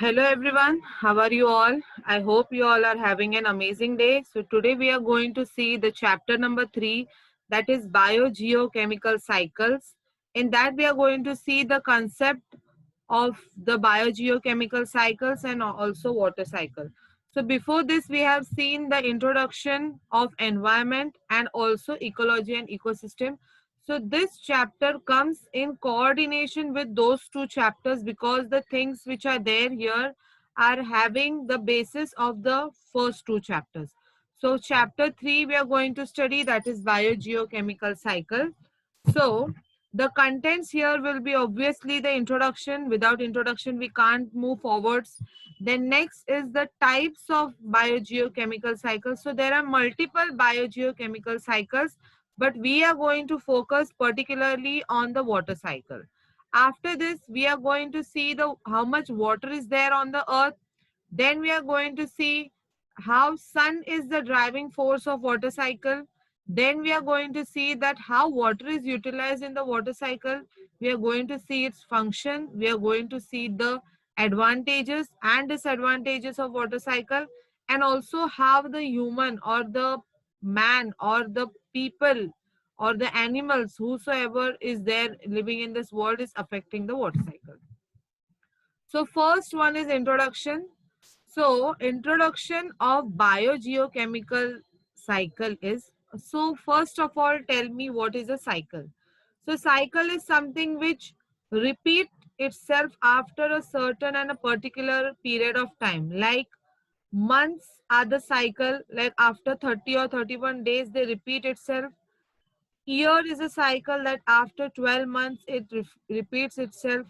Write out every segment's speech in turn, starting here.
Hello everyone, how are you all? I hope you all are having an amazing day. So today we are going to see the chapter number 3, that is biogeochemical cycles. In that we are going to see the concept of the biogeochemical cycles and also water cycle. So before this we have seen the introduction of environment and also ecology and ecosystem. So this chapter comes in coordination with those two chapters because the things which are there here are having the basis of the first two chapters. So chapter 3 we are going to study, that is biogeochemical cycle. So the contents here will be obviously the introduction. Without introduction we can't move forwards. Then next is the types of biogeochemical cycles. So there are multiple biogeochemical cycles, but we are going to focus particularly on the water cycle. After this we are going to see the how much water is there on the earth. Then we are going to see how sun is the driving force of water cycle. Then we are going to see that how water is utilized in the water cycle. We are going to see its function. We are going to see the advantages and disadvantages of water cycle, and also how the human or the man or the people or the animals whosoever is there living in this world is affecting the water cycle. So first one is introduction. So introduction of biogeochemical cycle is, so first of all tell me what is a cycle. So cycle is something which repeat itself after a certain and a particular period of time. Like months are the cycle, like after 30 or 31 days they repeat itself. Year is a cycle that after 12 months it repeats itself.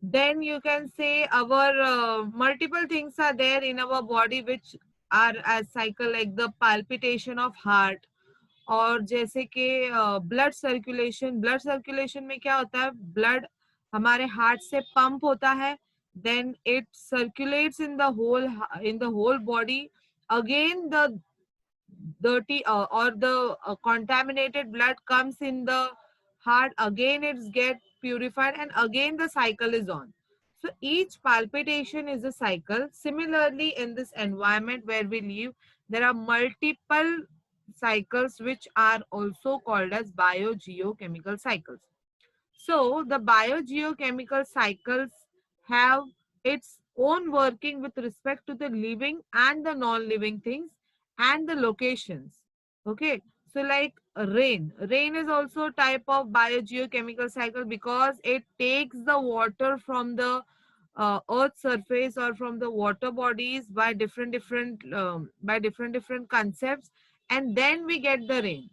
Then you can say our multiple things are there in our body which are as cycle, like the palpitation of heart, और जैसे कि blood circulation में क्या होता है, blood हमारे heart से pump होता है, then it circulates in the whole body. Again the dirty or the contaminated blood comes in the heart, again it's get purified and again the cycle is on. So each palpitation is a cycle. Similarly in this environment where we live, there are multiple cycles which are also called as biogeochemical cycles. So the biogeochemical cycles have its own working with respect to the living and the non-living things and the locations. Okay. So like rain. Rain is also a type of biogeochemical cycle because it takes the water from the earth surface or from the water bodies by different concepts, and then we get the rain.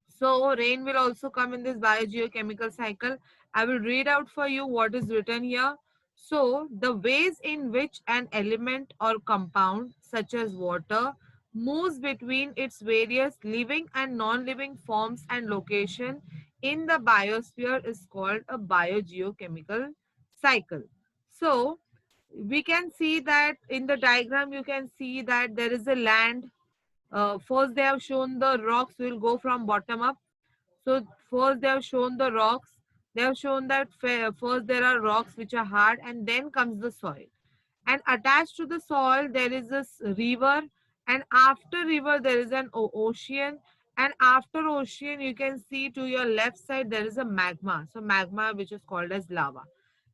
So rain will also come in this biogeochemical cycle. I will read out for you what is written here. So the ways in which an element or compound such as water moves between its various living and non-living forms and location in the biosphere is called a biogeochemical cycle. So we can see that in the diagram you can see that there is a land. First they have shown the rocks will go from bottom up. So first they have shown the rocks. They have shown that first there are rocks which are hard and then comes the soil. And attached to the soil there is this river, and after river there is an ocean, and after ocean you can see to your left side there is a magma. So magma which is called as lava.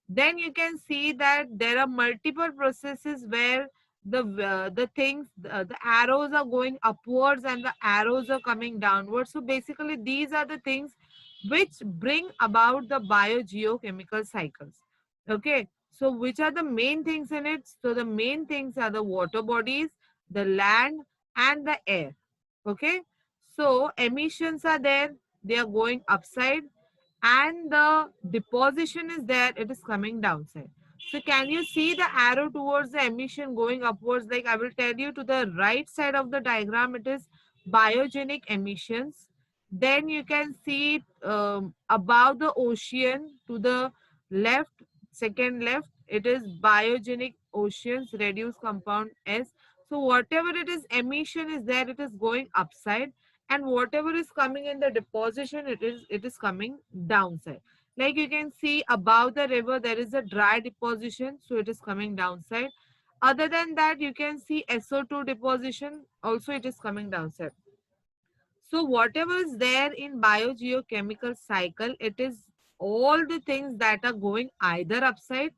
Then you can see that there are multiple processes where the things the arrows are going upwards and the arrows are coming downwards. So basically these are the things which bring about the biogeochemical cycles. Okay, so which are the main things in it? So the main things are the water bodies, the land, and the air. Okay, so emissions are there, they are going upside, and the deposition is there, it is coming downside. So can you see the arrow towards the emission going upwards? Like I will tell you, to the right side of the diagram it is biogenic emissions. Then you can see above the ocean to the left, second left, it is biogenic oceans, reduced compound S. So whatever it is emission is there, it is going upside, and whatever is coming in the deposition, it is coming downside. Like you can see above the river, there is a dry deposition, so it is coming downside. Other than that, you can see SO2 deposition, also it is coming downside. So whatever is there in biogeochemical cycle, it is all the things that are going either upside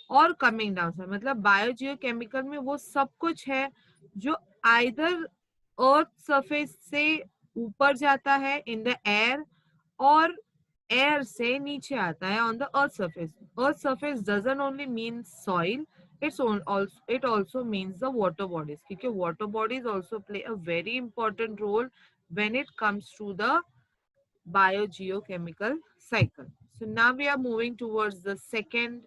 or coming downside. मतलब biogeochemical में वो सब कुछ है जो either earth surface से ऊपर जाता है in the air और air से नीचे आता है on the earth surface. Earth surface doesn't only mean soil, it also means the water bodies. क्योंकि water bodies also play a very important role when it comes to the biogeochemical cycle. So now we are moving towards the second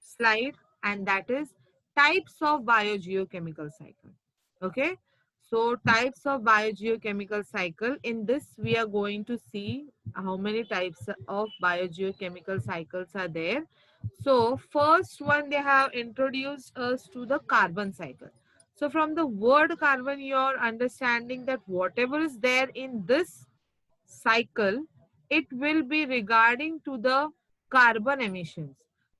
slide, and that is types of biogeochemical cycle. Okay, so types of biogeochemical cycle. In this we are going to see how many types of biogeochemical cycles are there. So first one, they have introduced us to the carbon cycle. So from the word carbon, you are understanding that whatever is there in this cycle, it will be regarding to the carbon emissions.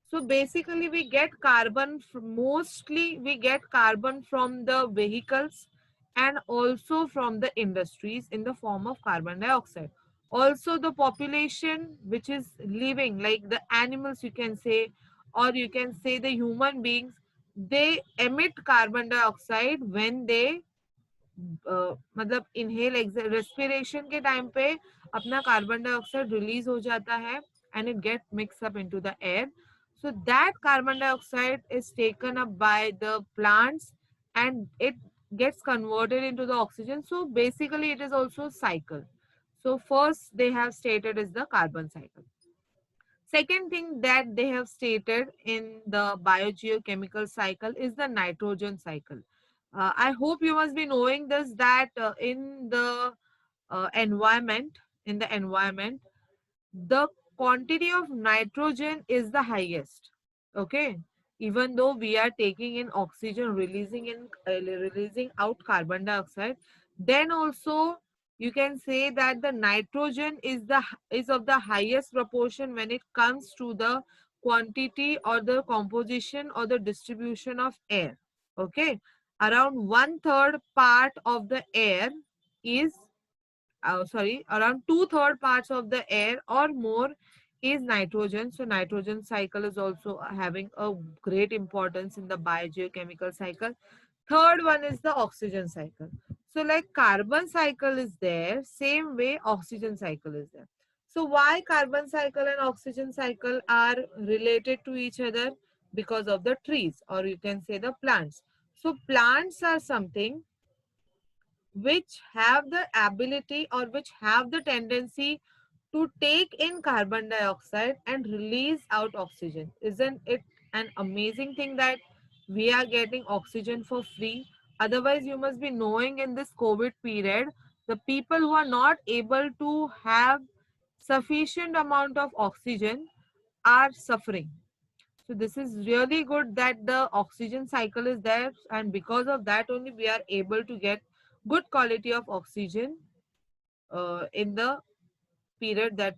So basically we get carbon from, mostly we get carbon from the vehicles and also from the industries in the form of carbon dioxide. Also the population which is living, like the animals you can say, or you can say the human beings, they emit carbon dioxide when they मतलब inhale respiration के time पे अपना carbon dioxide release हो जाता है and it get mix up into the air. So that carbon dioxide is taken up by the plants and it gets converted into the oxygen. So basically it is also cycle. So first they have stated is the carbon cycle. Second thing that they have stated in the biogeochemical cycle is the nitrogen cycle. I hope you must be knowing this, that in the environment, the quantity of nitrogen is the highest. Okay, even though we are taking in oxygen, releasing out carbon dioxide, then also you can say that the nitrogen is of the highest proportion when it comes to the quantity or the composition or the distribution of air. Okay, around one third part of the air is around two-third parts of the air or more is nitrogen. So nitrogen cycle is also having a great importance in the biogeochemical cycle. Third one is the oxygen cycle. So like carbon cycle is there, same way oxygen cycle is there. So why carbon cycle and oxygen cycle are related to each other? Because of the trees, or you can say the plants. So plants are something which have the ability or which have the tendency to take in carbon dioxide and release out oxygen. Isn't it an amazing thing that we are getting oxygen for free? Otherwise, you must be knowing in this COVID period, the people who are not able to have sufficient amount of oxygen are suffering. So this is really good that the oxygen cycle is there, and because of that only we are able to get good quality of oxygen in the period that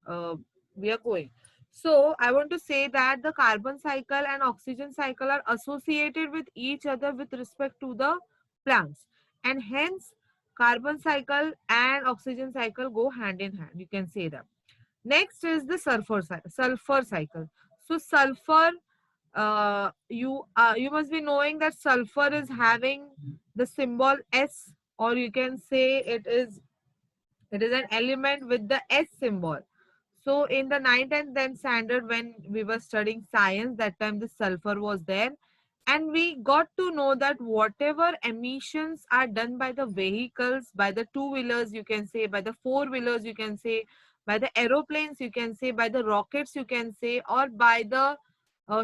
uh, we are going. So I want to say that the carbon cycle and oxygen cycle are associated with each other with respect to the plants, and hence carbon cycle and oxygen cycle go hand in hand. You can say that. Next is the sulfur cycle. So sulfur, you must be knowing that sulfur is having the symbol S, or you can say it is an element with the S symbol. So in the 9th and 10th standard, when we were studying science, that time the sulfur was there. And we got to know that whatever emissions are done by the vehicles, by the two-wheelers, you can say, by the four-wheelers, you can say, by the aeroplanes, you can say, by the rockets, you can say, or by the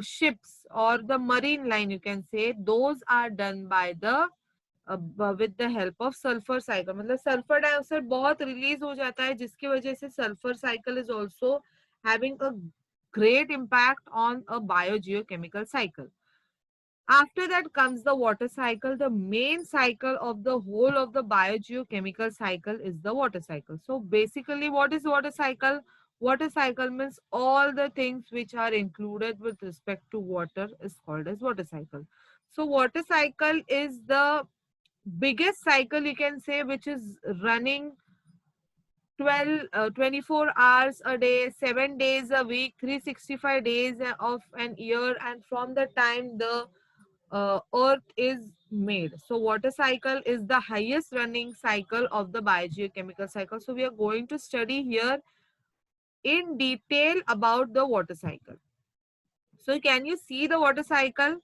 ships or the marine line, you can say, those are done by the with the help of sulfur cycle. मतलब sulfur dioxide बहुत release हो जाता है, जिसकी वजह से sulfur cycle is also having a great impact on a biogeochemical cycle. After that comes the water cycle. The main cycle of the whole of the biogeochemical cycle is the water cycle. So basically, what is water cycle? Water cycle means all the things which are included with respect to water is called as water cycle. So water cycle is the biggest cycle you can say, which is running 24 hours a day, 7 days a week, 365 days of an year, and from the time the earth is made. So water cycle is the highest running cycle of the biogeochemical cycle. So we are going to study here in detail about the water cycle. So can you see the water cycle?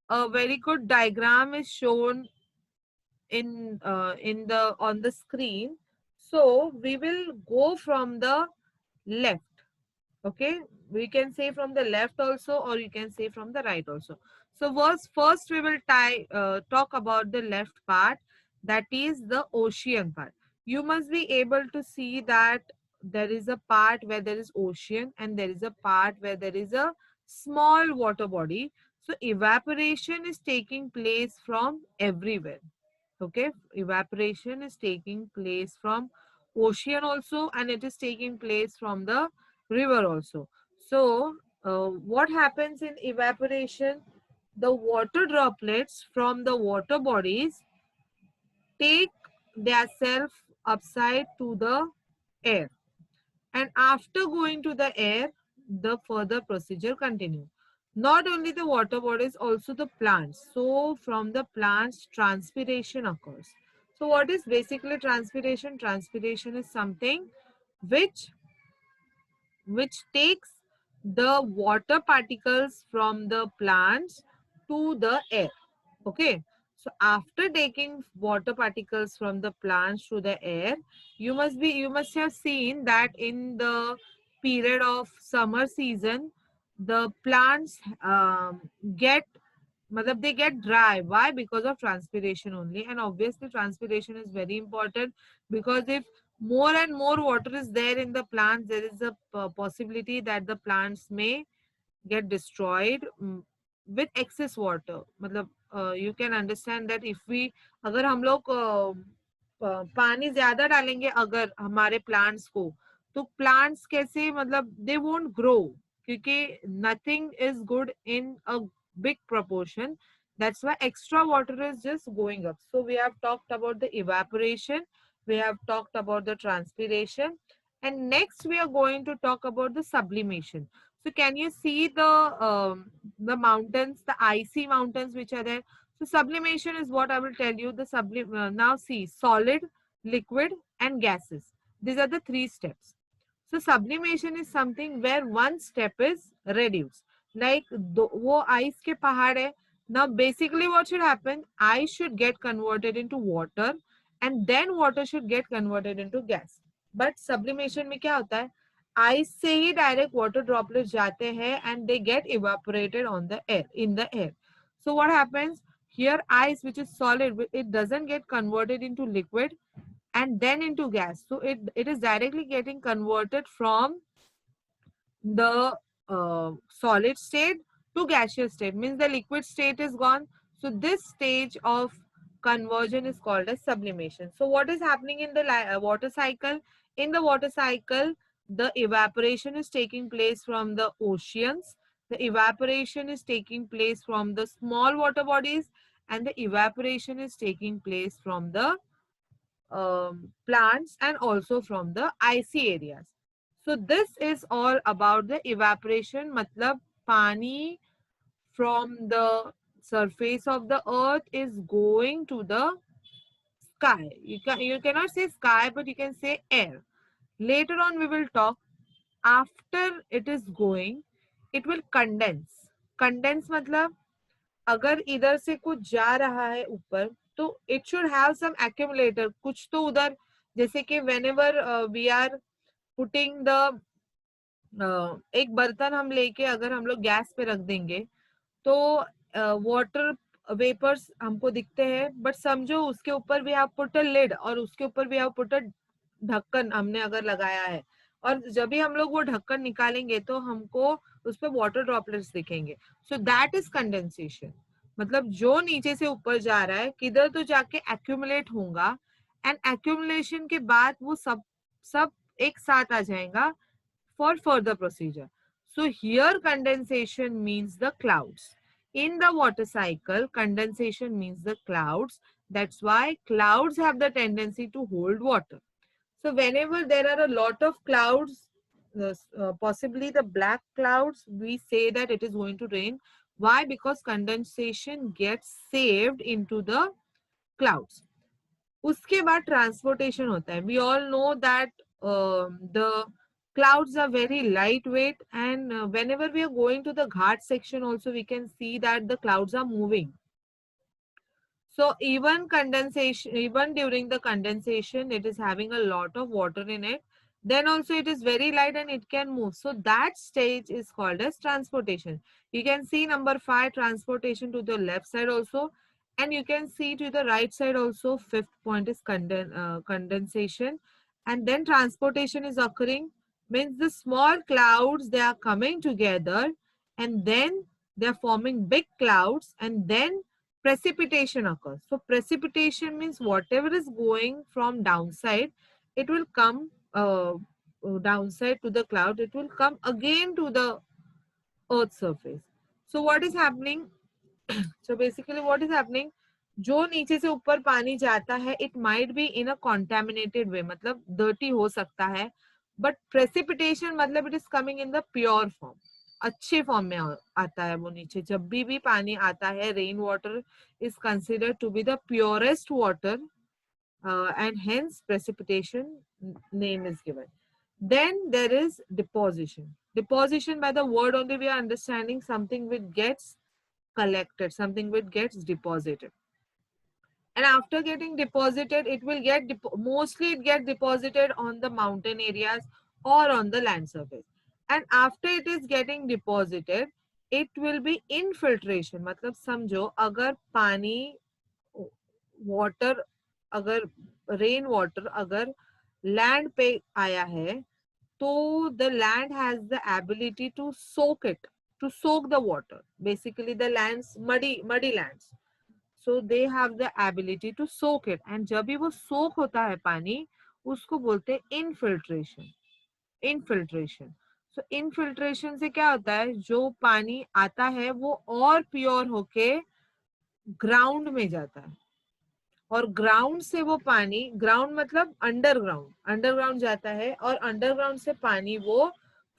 A very good diagram is shown in the on the screen. So we will go from the left. Okay, we can say from the left also, or you can say from the right also. So first we will talk about the left part, that is the ocean part. You must be able to see that there is a part where there is ocean and there is a part where there is a small water body. So evaporation is taking place from everywhere. Okay, evaporation is taking place from ocean also, and it is taking place from the river also. So what happens in evaporation? The water droplets from the water bodies take their self upside to the air, and after going to the air, the further procedure continue. Not only the water bodies, also the plants. So from the plants, transpiration occurs. So what is basically transpiration? Transpiration is something which takes the water particles from the plants to the air. Okay, so after taking water particles from the plants to the air, you must have seen that in the period of summer season, the plants get they get dry. Why? Because of transpiration only. And obviously transpiration is very important, because if more and more water is there in the plants, there is a possibility that the plants may get destroyed with excess water. मतलब you can understand that if we अगर हम लोग पानी ज्यादा डालेंगे अगर हमारे plants को, तो plants कैसे मतलब they won't grow, क्योंकि nothing is good in a big proportion. That's why extra water is just going up. So we have talked about the evaporation, we have talked about the transpiration, and next we are going to talk about the sublimation. So can you see the mountains, the icy mountains which are there? So sublimation is what I will tell you. The now see, solid, liquid, and gases. These are the three steps. So sublimation is something where one step is reduced. Like वो ice के पहाड़ है. Now basically what should happen? Ice should get converted into water, and then water should get converted into gas. But sublimation में क्या होता है? Ice से ही direct water droplets जाते हैं and they get evaporated on the air, in the air. So what happens here? Ice, which is solid, it doesn't get converted into liquid and then into gas. So it is directly getting converted from the solid state to gaseous state, means the liquid state is gone. So this stage of conversion is called as sublimation. So what is happening in the water cycle? In the water cycle, the evaporation is taking place from the oceans, the evaporation is taking place from the small water bodies, and the evaporation is taking place from the plants and also from the icy areas. So this is all about the evaporation. Matlab pani from the surface of the earth is going to the sky. You cannot say sky, but you can say air. Later on we will talk. After it is going, it will condense. Condense matlab अगर इधर से कुछ जा रहा है ऊपर, तो it should have some accumulator. कुछ तो उधर, जैसे कि whenever we are putting the एक बर्तन हम लेके अगर हम लोग गैस पे रख देंगे, तो वाटर वेपर्स हमको दिखते हैं, बट समझो उसके ऊपर भी आप पुट अ लिड, और उसके ऊपर भी आप पुट अ ढक्कन हमने अगर लगाया है, और जब भी हम लोग वो ढक्कन निकालेंगे तो हमको उस पर वाटर ड्रॉपलेट्स दिखेंगे. सो दैट इज कंडेंसेशन. मतलब जो नीचे से ऊपर जा रहा है किधर तो जाके एक्यूमुलेट होगा, एंड एक्यूमुलेशन के बाद वो सब सब एक साथ आ जाएगा for further procedure. So here condensation means the clouds. In the water cycle, condensation means the clouds. That's why clouds have the tendency to hold water. So whenever there are a lot of clouds, possibly the black clouds, we say that it is going to rain. Why? Because condensation gets saved into the clouds. उसके बाद transportation होता है. We all know that the clouds are very lightweight, and whenever we are going to the ghat section also, we can see that the clouds are moving. So even condensation, even during the condensation, it is having a lot of water in it. Then also it is very light and it can move. So that stage is called as transportation. You can see number 5, transportation to the left side also. And you can see to the right side also, fifth point is condensation. And then transportation is occurring, means the small clouds, they are coming together and then they are forming big clouds, and then precipitation occurs. So precipitation means whatever is going from downside, it will come downside to the cloud, it will come again to the earth surface. So what is happening? So basically what is happening, जो नीचे से ऊपर पानी जाता है, it might be in a contaminated way, मतलब dirty हो सकता है, but precipitation मतलब it is coming in the pure form, अच्छे फॉर्म में आता है वो नीचे. जब भी पानी आता है, rain water is considered to be the purest water, and hence precipitation name is given. Then there is deposition. Deposition, by the word only we are understanding something which gets collected, something which gets deposited. And after getting deposited, it will get mostly it gets deposited on the mountain areas or on the land surface. And after it is getting deposited, it will be infiltration. मतलब समझो, अगर पानी, water, अगर rain water अगर land पे आया है, तो the land has the ability to soak it, to soak the water. Basically the lands, muddy lands, so they have the ability to soak it. And जब भी वो soak होता है पानी, उसको बोलते हैं infiltration. infiltration so infiltration से क्या होता है, जो पानी आता है वो और प्योर होके ग्राउंड में जाता है, और ग्राउंड से वो पानी, ग्राउंड मतलब अंडरग्राउंड, अंडरग्राउंड जाता है, और अंडरग्राउंड से पानी वो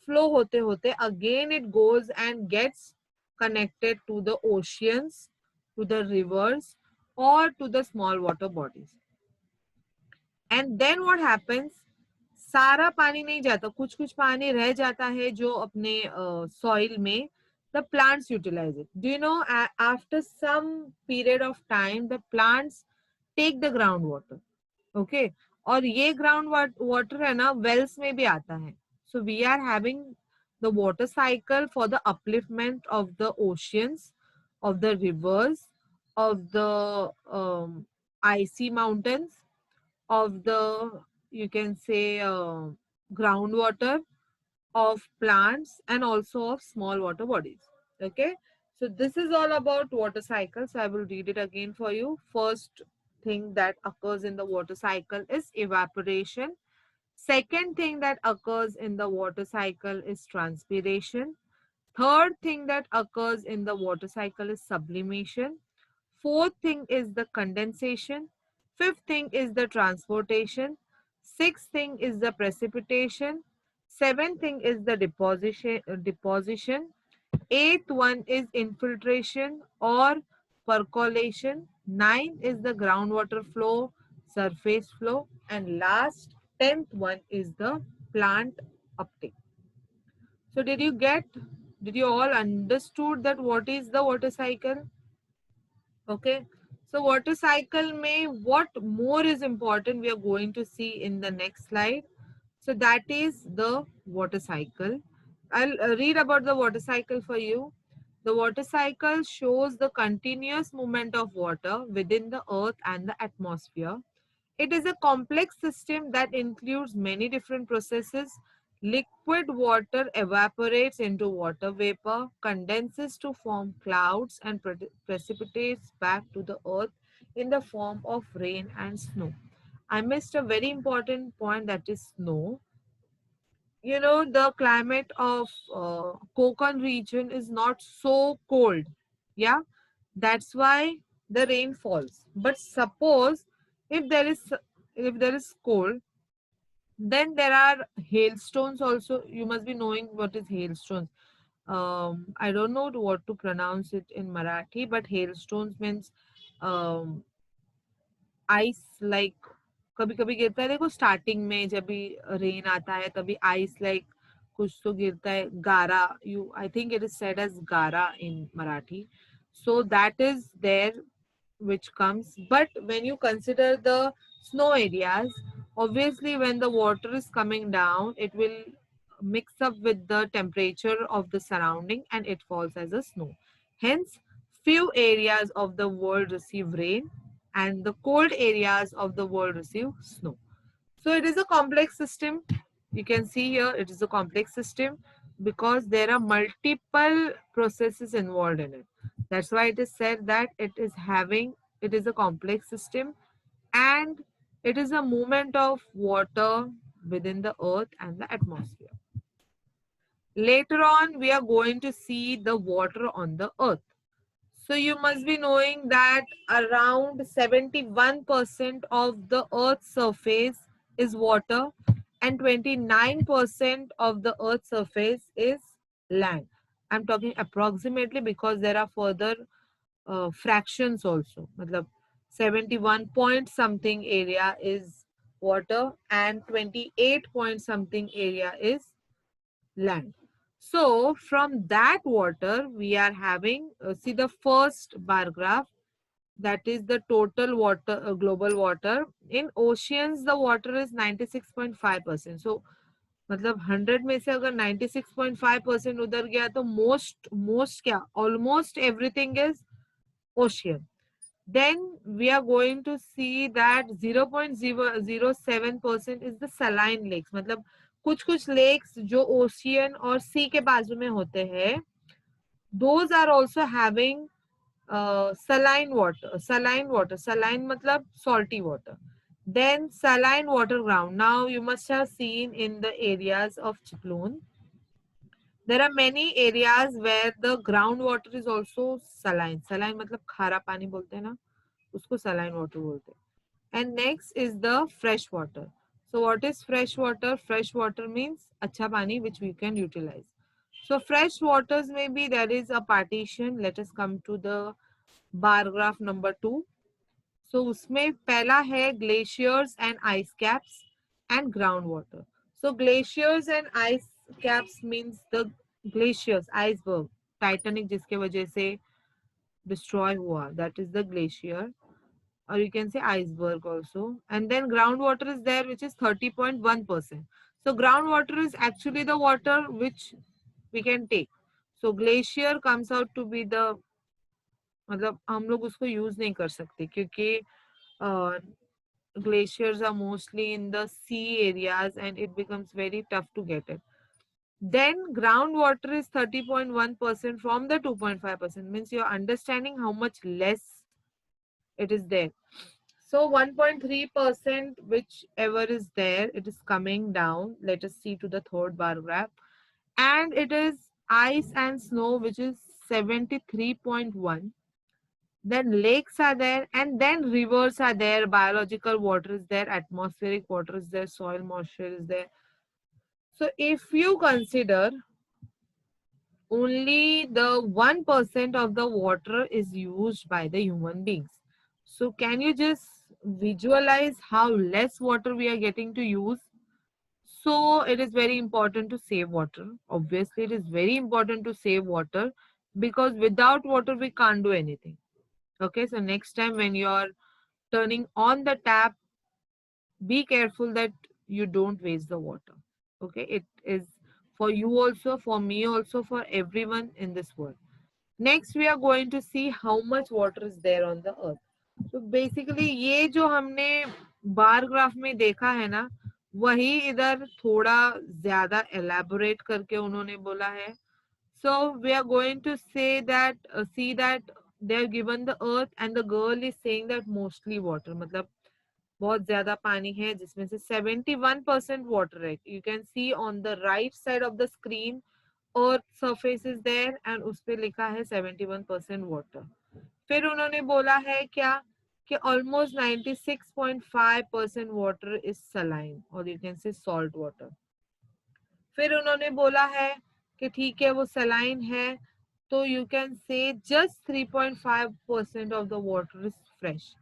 फ्लो होते होते again it goes and gets connected to the oceans, to the rivers, or to the small water bodies. And then what happens, सारा पानी नहीं जाता, कुछ कुछ पानी रह जाता है जो अपने सॉइल में. The plants utilize it. Do you know, after some period of time, the plants take the groundwater. Okay, और ये ग्राउंड वाटर है ना, वेल्स में भी आता है. So we are having the water cycle for the upliftment of the oceans, of the rivers, of the icy mountains, of the, you can say, groundwater, of plants, and also of small water bodies. Okay, so this is all about water cycle. So I will read it again for you. First thing that occurs in the water cycle is evaporation. Second thing that occurs in the water cycle is transpiration. Third thing that occurs in the water cycle is sublimation. Fourth thing is the condensation. Fifth thing is the transportation. Sixth thing is the precipitation. Seventh thing is the deposition. Eighth one is infiltration or percolation. Ninth is the groundwater flow, surface flow. And last, 10th one is the plant uptake. So did you all understood that what is the water cycle? Okay. So water cycle may, what more is important, we are going to see in the next slide. So that is the water cycle. I'll read about the water cycle for you. The water cycle shows the continuous movement of water within the earth and the atmosphere. It is a complex system that includes many different processes. Liquid water evaporates into water vapor, condenses to form clouds, and precipitates back to the earth in the form of rain and snow. I missed a very important point, that is snow. you know, the climate of Konkan region is not so cold. Yeah, that's why the rain falls. But suppose if there is if there is cold, then there are hailstones also. You must be knowing what is hailstones. I don't know what to pronounce it in Marathi, but hailstones means ice like कभी कभी गिरता है देखो starting में जब भी rain आता है तभी आइस लाइक कुछ तो गिरता है गारा you I think it is said as गारा in Marathi so that is there which comes. But when you consider the snow areas, obviously when the water is coming down, it will mix up with the temperature of the surrounding and it falls as a snow. Hence, few areas of the world receive rain and the cold areas of the world receive snow. So it is a complex system. You can see here it is a complex system because there are multiple processes involved in it. That's why it is said that it is a complex system and it is a movement of water within the earth and the atmosphere. Later on, we are going to see the water on the earth. So you must be knowing that around 71% of the earth's surface is water and 29% of the earth's surface is land. I'm talking approximately because there are further fractions also. Matlab 71 point something area is water and 28 point something area is land. So from that water, we are having, see the first bar graph, that is the total water, global water. In oceans, the water is 96.5%. So मतलब 100 में से अगर 96.5% उधर गया तो most क्या almost everything is ocean. Then we are going to see that 0.007% is the saline lakes. मतलब कुछ कुछ lakes जो ocean और sea के बाजू में होते हैं, those are also having saline water. Saline मतलब salty water. Then saline water ground. Now you must have seen in the areas of Chiploon, there are many areas where the groundwater is also saline. Saline मतलब खारा पानी बोलते हैं ना, उसको saline water बोलते हैं. And next is the fresh water. So what is fresh water? Fresh water means अच्छा पानी which we can utilize. So fresh waters maybe there is a partition. Let us come to the bar graph number 2. So उसमें पहला है glaciers and ice caps and groundwater. So glaciers and ice caps means the glaciers, iceberg, Titanic जिसके वजह से destroy हुआ, that is the glacier, or you can say iceberg also. And then groundwater is there, which is 30.1%. So groundwater is actually the water which we can take. So glacier comes out to be the, मतलब हम लोग उसको use नहीं कर सकते क्योंकि glaciers are mostly in the sea areas and it becomes very tough to get it. Then groundwater is 30.1% from the 2.5%, means you're understanding how much less it is there. So 1.3% whichever is there, it is coming down. Let us see to the third bar graph. And it is ice and snow, which is 73.1. Then lakes are there, and then rivers are there, biological water is there, atmospheric water is there, soil moisture is there. So if you consider only the 1% of the water is used by the human beings. So can you just visualize how less water we are getting to use? So it is very important to save water. Obviously, it is very important to save water because without water, we can't do anything. Okay, so next time when you are turning on the tap, be careful that you don't waste the water. Okay, it is for you also, for me also, for everyone in this world. Next we are going to see how much water is there on the earth. So basically ये जो हमने bar graph में देखा है ना, वही इधर थोड़ा ज्यादा elaborate करके उन्होंने बोला है. So we are going to say that see that they are given the earth and the girl is saying that mostly water. मतलब बहुत ज्यादा पानी है जिसमें से 71% वाटर है. You can see on the right side of the screen earth surface is there and उस पे लिखा है 71% water. फिर उन्होंने बोला है क्या कि almost 96.5% water is saline or you can say salt water. फिर उन्होंने बोला है कि ठीक है वो सलाइन है तो you can say just 3.5% of the water is fresh.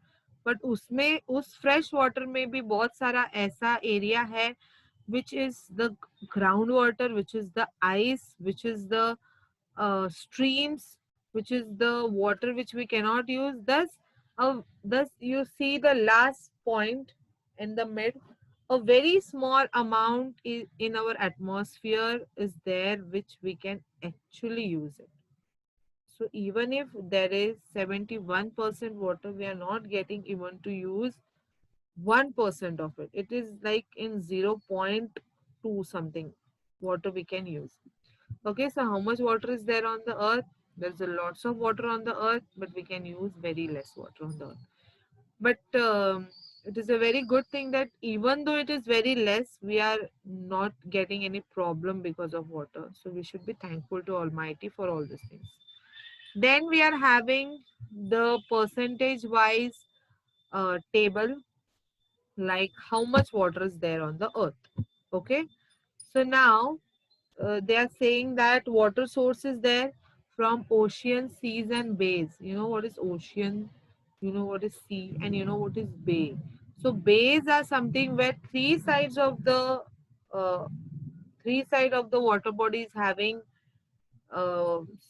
But उसमें उस फ्रेश वाटर में भी बहुत सारा ऐसा एरिया है which is the groundwater, which is the ice, which is the streams, which is the water which we cannot use. Thus you see the last point in the mid, a very small amount in our atmosphere is there which we can actually use it. So even if there is 71% water, we are not getting even to use 1% of it. It is like in 0.2 something water we can use. Okay, so how much water is there on the earth? There's a lots of water on the earth, but we can use very less water on the earth. But it is a very good thing that even though it is very less, we are not getting any problem because of water. So we should be thankful to Almighty for all these things. Then we are having the percentage wise table, like how much water is there on the earth. Okay, so now they are saying that water source is there from ocean, seas and bays. You know what is ocean, you know what is sea, and you know what is bay. So bays are something where uh, three side of the water body is having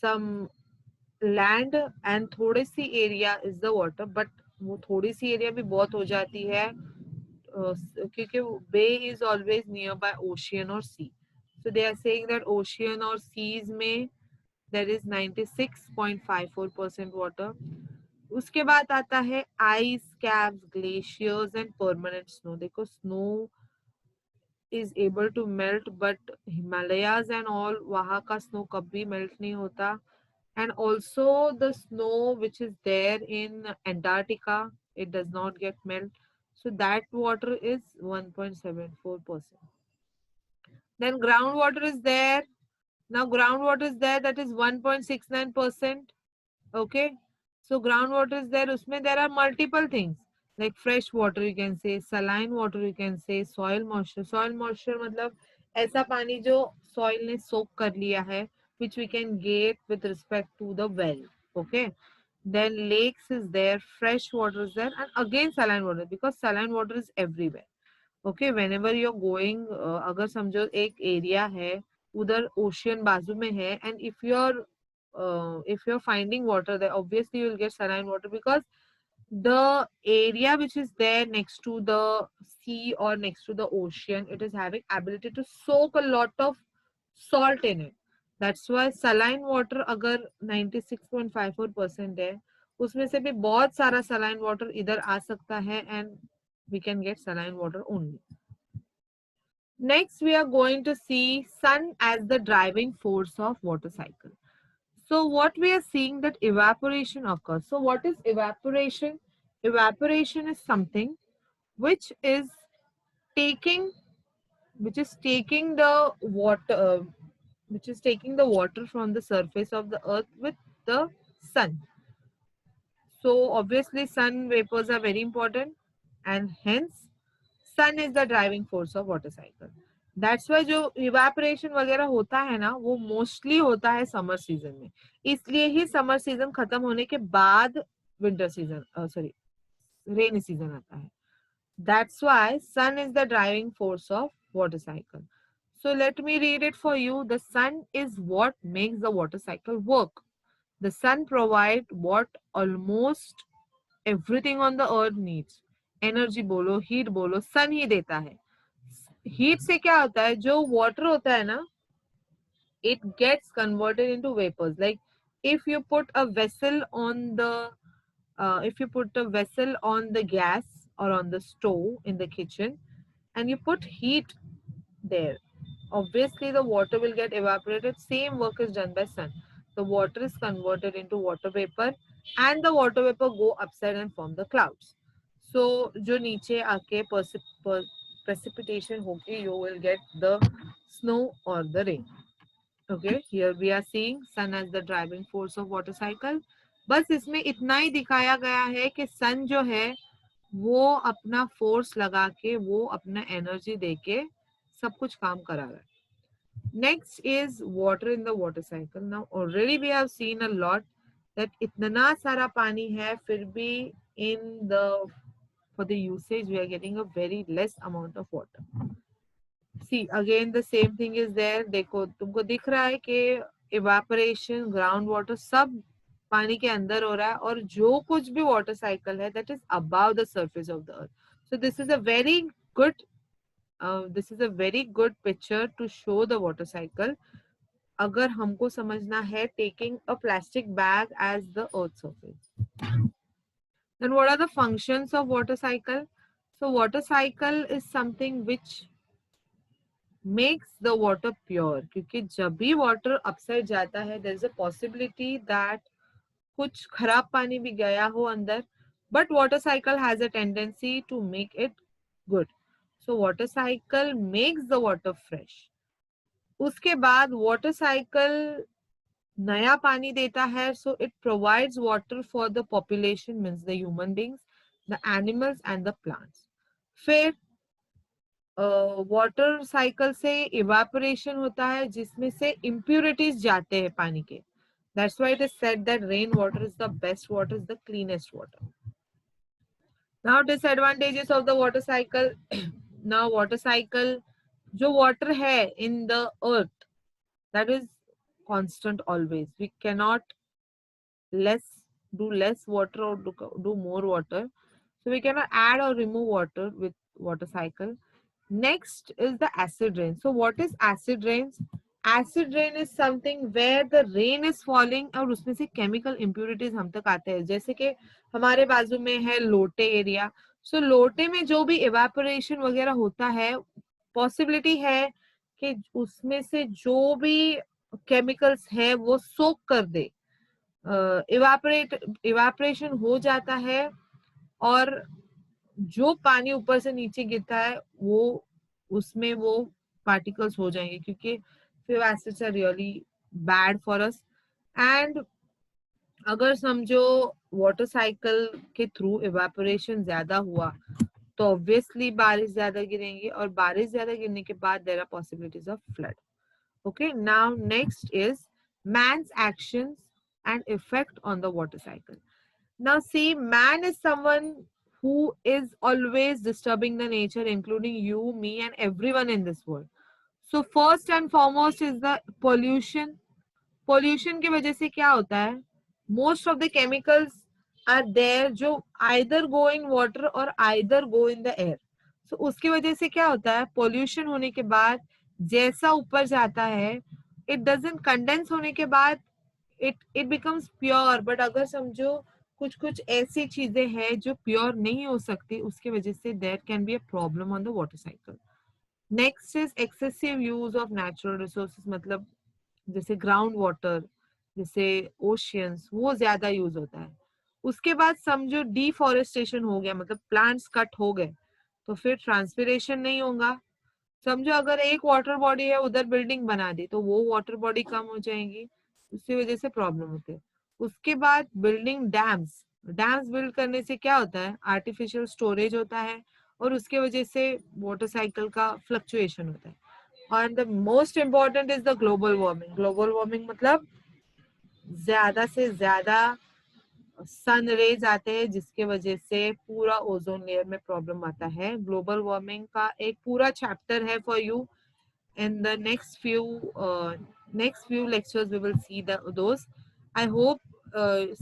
some land and थोड़ी सी area is the water, but वो थोड़ी सी area भी बहुत हो जाती है क्योंकि bay is always nearby ocean or sea. So they are saying that ocean or seas में there is 96.54% water. उसके बाद आता है ice caps, glaciers and permanent snow. देखो snow is able to melt, but Himalayas and all वहाँ का snow कभी melt नहीं होता. And also the snow which is there in Antarctica, it does not get melt. So that water is 1.74%. Then groundwater is there. Now groundwater is there, that is 1.69%. Okay. So groundwater is there. Usme there are multiple things like fresh water you can say, saline water you can say, soil moisture. Soil moisture मतलब ऐसा पानी जो soil ने soak कर लिया है, which we can get with respect to the well. Okay. Then lakes is there, fresh water is there, and again saline water because saline water is everywhere. Okay whenever you are going, अगर समझो एक area है उधर ocean बाजू में है and if you're finding water there, obviously you'll get saline water because the area which is there next to the sea or next to the ocean, it is having ability to soak a lot of salt in it. That's why saline water अगर 96.54% है उसमें से भी बहुत सारा saline water इधर आ सकता है and we can get saline water only. Next, we are going to see sun as the driving force of water cycle. So what we are seeing that evaporation occurs. So what is evaporation? Evaporation is something which is taking the water from the surface of the earth with the sun. So obviously sun vapors are very important and hence sun is the driving force of water cycle. That's why जो evaporation वगैरह होता है ना वो mostly होता है summer season में. इसलिए ही summer season खत्म होने के बाद winter season rainy season आता है. That's why sun is the driving force of water cycle. So let me read it for you. The sun is what makes the water cycle work. The sun provides what almost everything on the earth needs. Energy बोलो heat बोलो सन ही देता है. Heat से क्या होता है जो water होता है ना it gets converted into vapors. Like if you put a vessel on the gas or on the stove in the kitchen and you put heat there, obviously the water will get evaporated. Same work is done by sun. The water is converted into water vapor and the water vapor go upside and form the clouds. So जो नीचे आके precipitation होगी, you will get the snow or the rain. Okay, here we are seeing sun as the driving force of water cycle. बस इसमें इतना ही दिखाया गया है कि सन जो है वो अपना फोर्स लगा के, वो अपना एनर्जी दे के सब कुछ काम करा रहा है. Next is water in the water cycle. Now already we have seen a lot that इतना सारा पानी है, फिर भी in the for the usage we are getting a very less amount of water. See again the same thing is there. देखो तुमको दिख रहा है कि evaporation, ground water सब पानी के अंदर हो रहा है, और जो कुछ भी water cycle है that is above the surface of the earth. So this is a very good picture to show the water cycle. अगर हमको समझना है taking a plastic bag as the earth surface. Then what are the functions of water cycle? So water cycle is something which makes the water pure, क्योंकि जब भी water upside जाता है there is a possibility that कुछ खराब पानी भी गया हो अंदर, but water cycle has a tendency to make it good. So water cycle makes the water fresh. उसके बाद water cycle नया पानी देता है, so it provides water for the population, means the human beings, the animals and the plants. फिर water cycle से evaporation होता है जिसमें से impurities जाते हैं पानी के. That's why it is said that rain water is the best water, is the cleanest water. Now disadvantages of the water cycle. Now water cycle, जो water है in the earth, that is constant always. We cannot do less water or do more water. So we cannot add or remove water with water cycle. Next is the acid rain. So what is acid rains? Acid rain is something where the rain is falling और उसमें से chemical impurities हम तक आते हैं. जैसे कि हमारे बाजू में है लोटे एरिया. So लोटे में जो भी evaporation वगैरह होता है, possibility है कि उसमें से जो भी chemicals है वो soak कर दे, इवापरेशन हो जाता है, और जो पानी ऊपर से नीचे गिरता है वो उसमें वो पार्टिकल्स हो जाएंगे, क्योंकि फिर acids are really bad for us. And अगर समझो वाटर साइकिल के थ्रू इवापोरेशन ज्यादा हुआ तो ऑब्वियसली बारिश ज्यादा गिरेंगे, और बारिश ज्यादा गिरने के बाद there are possibilities of flood. Okay, now next is man's actions and effect on the water cycle. Now see, man is someone who is always disturbing the nature, including you, me, and everyone in this world. So first and foremost is the pollution. Pollution की वजह से क्या होता है? Most of the chemicals are there जो either go in water or either go in the air. So उसकी वजह से क्या होता है? Pollution होने के बाद जैसा ऊपर जाता है, it doesn't condense होने के बाद it becomes pure. But अगर समझो कुछ कुछ ऐसी चीजें हैं जो प्योर नहीं हो सकती, उसके वजह से there can be a problem on the water cycle. Next is excessive use of natural resources, मतलब जैसे ग्राउंड वाटर, जैसे ओशियंस, वो ज्यादा यूज होता है. उसके बाद समझो डिफॉरेस्टेशन हो गया, मतलब प्लांट्स कट हो गए, तो फिर ट्रांसपिरेशन नहीं होगा. समझो अगर एक वाटर बॉडी है उधर बिल्डिंग बना दी तो वो वाटर बॉडी कम हो जाएंगी, उसकी वजह से प्रॉब्लम होती है. उसके बाद बिल्डिंग डैम्स, डैम्स बिल्ड करने से क्या होता है? आर्टिफिशियल स्टोरेज होता है, और उसके वजह से वाटर साइकिल का फ्लक्चुएशन होता है. और the most important is the global warming. Global warming मतलब ज्यादा से ज्यादा सन रेज आते हैं जिसके वजह से पूरा ओजोन लेयर में प्रॉब्लम आता है. ग्लोबल वार्मिंग का एक पूरा चैप्टर है for you. In the next few lectures we will see those. I hope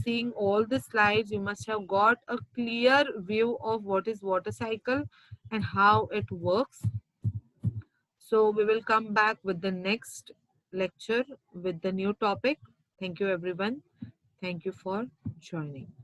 seeing all the slides you must have got a clear view of what is water cycle and how it works. So we will come back with the next lecture with the new topic. Thank you everyone. Thank you for joining.